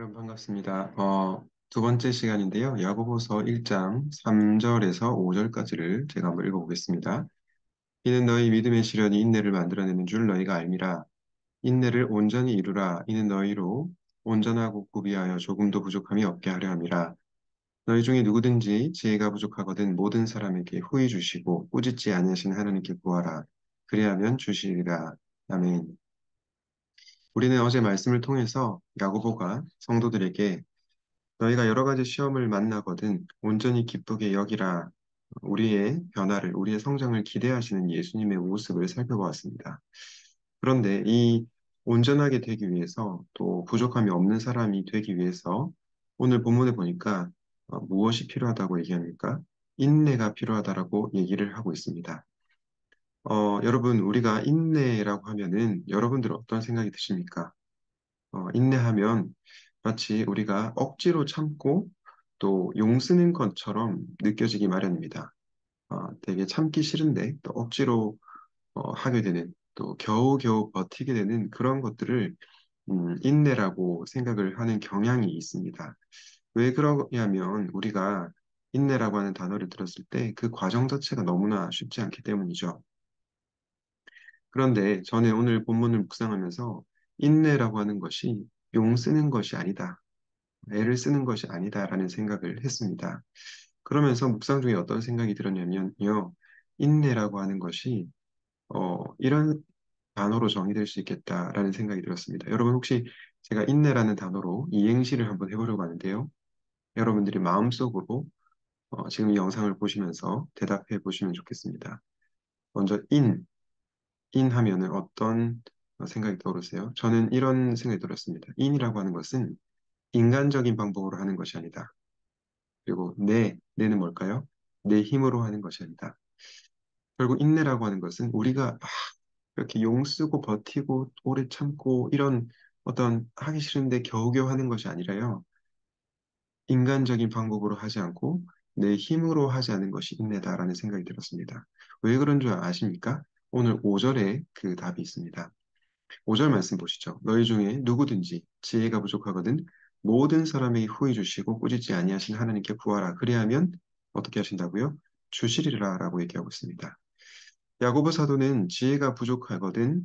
그럼 반갑습니다. 두 번째 시간인데요. 야고보서 1장 3절에서 5절까지를 제가 한번 읽어보겠습니다. 이는 너희 믿음의 시련이 인내를 만들어내는 줄 너희가 알미라. 인내를 온전히 이루라. 이는 너희로 온전하고 구비하여 조금도 부족함이 없게 하려 함이라. 너희 중에 누구든지 지혜가 부족하거든 모든 사람에게 후히 주시고 꾸짖지 아니하신 하나님께 구하라. 그리하면 주시리라. 아멘. 우리는 어제 말씀을 통해서 야고보가 성도들에게 너희가 여러 가지 시험을 만나거든 온전히 기쁘게 여기라. 우리의 변화를, 우리의 성장을 기대하시는 예수님의 모습을 살펴보았습니다. 그런데 이 온전하게 되기 위해서 또 부족함이 없는 사람이 되기 위해서 오늘 본문에 보니까 무엇이 필요하다고 얘기합니까? 인내가 필요하다라고 얘기를 하고 있습니다. 여러분, 우리가 인내라고 하면은 여러분들 어떤 생각이 드십니까? 인내하면 마치 우리가 억지로 참고 또 용 쓰는 것처럼 느껴지기 마련입니다. 되게 참기 싫은데 또 억지로 하게 되는 또 겨우겨우 버티게 되는 그런 것들을 인내라고 생각을 하는 경향이 있습니다. 왜 그러냐면 우리가 인내라고 하는 단어를 들었을 때 그 과정 자체가 너무나 쉽지 않기 때문이죠. 그런데 저는 오늘 본문을 묵상하면서 인내라고 하는 것이 용 쓰는 것이 아니다. 애를 쓰는 것이 아니다라는 생각을 했습니다. 그러면서 묵상 중에 어떤 생각이 들었냐면요. 인내라고 하는 것이 이런 단어로 정의될 수 있겠다라는 생각이 들었습니다. 여러분 혹시 제가 인내라는 단어로 이행시를 한번 해보려고 하는데요. 여러분들이 마음속으로 지금 이 영상을 보시면서 대답해 보시면 좋겠습니다. 먼저 인 하면은 어떤 생각이 떠오르세요? 저는 이런 생각이 들었습니다. 인이라고 하는 것은 인간적인 방법으로 하는 것이 아니다. 그리고 내는 뭘까요? 내 힘으로 하는 것이 아니다. 결국 인내라고 하는 것은 우리가 이렇게 용 쓰고 버티고 오래 참고 이런 어떤 하기 싫은데 겨우겨우 하는 것이 아니라요. 인간적인 방법으로 하지 않고 내 힘으로 하지 않은 것이 인내다라는 생각이 들었습니다. 왜 그런 줄 아십니까? 오늘 5절에 그 답이 있습니다. 5절 말씀 보시죠. 너희 중에 누구든지 지혜가 부족하거든 모든 사람에게 후히 주시고 꾸짖지 아니하신 하나님께 구하라. 그리하면 어떻게 하신다고요? 주시리라 라고 얘기하고 있습니다. 야고보 사도는 지혜가 부족하거든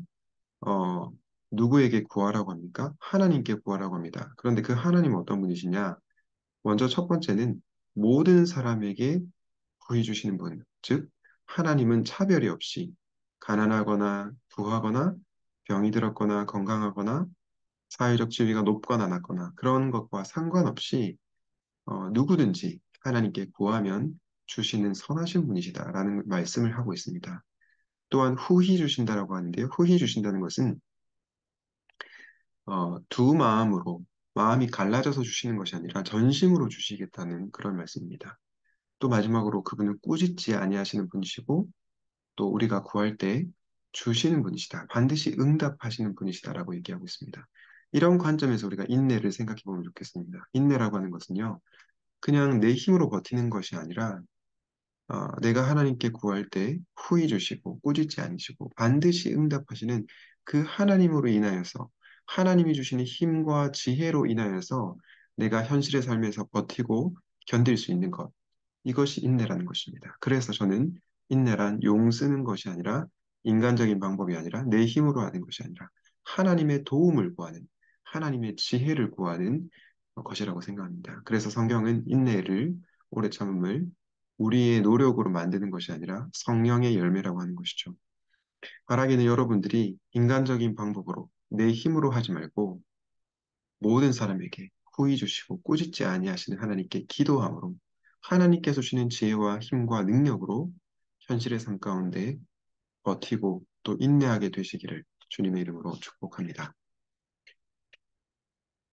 어, 누구에게 구하라고 합니까? 하나님께 구하라고 합니다. 그런데 그 하나님은 어떤 분이시냐? 먼저 첫 번째는 모든 사람에게 구해 주시는 분, 즉 하나님은 차별이 없이 가난하거나 부하거나 병이 들었거나 건강하거나 사회적 지위가 높거나 낮거나 그런 것과 상관없이 누구든지 하나님께 구하면 주시는 선하신 분이시다라는 말씀을 하고 있습니다. 또한 후히 주신다라고 하는데요. 후히 주신다는 것은 두 마음으로 마음이 갈라져서 주시는 것이 아니라 전심으로 주시겠다는 그런 말씀입니다. 또 마지막으로 그분은 꾸짖지 아니하시는 분이시고 또 우리가 구할 때 주시는 분이시다. 반드시 응답하시는 분이시다라고 얘기하고 있습니다. 이런 관점에서 우리가 인내를 생각해 보면 좋겠습니다. 인내라고 하는 것은요, 그냥 내 힘으로 버티는 것이 아니라 내가 하나님께 구할 때 후히 주시고 꾸짖지 않으시고 반드시 응답하시는 그 하나님으로 인하여서 하나님이 주시는 힘과 지혜로 인하여서 내가 현실의 삶에서 버티고 견딜 수 있는 것. 이것이 인내라는 것입니다. 그래서 저는 인내란 용 쓰는 것이 아니라 인간적인 방법이 아니라 내 힘으로 하는 것이 아니라 하나님의 도움을 구하는 하나님의 지혜를 구하는 것이라고 생각합니다. 그래서 성경은 인내를 오래 참음을 우리의 노력으로 만드는 것이 아니라 성령의 열매라고 하는 것이죠. 바라기는 여러분들이 인간적인 방법으로 내 힘으로 하지 말고 모든 사람에게 후히 주시고 꾸짖지 아니하시는 하나님께 기도함으로 하나님께서 주시는 지혜와 힘과 능력으로 현실의 삶 가운데 버티고 또 인내하게 되시기를 주님의 이름으로 축복합니다.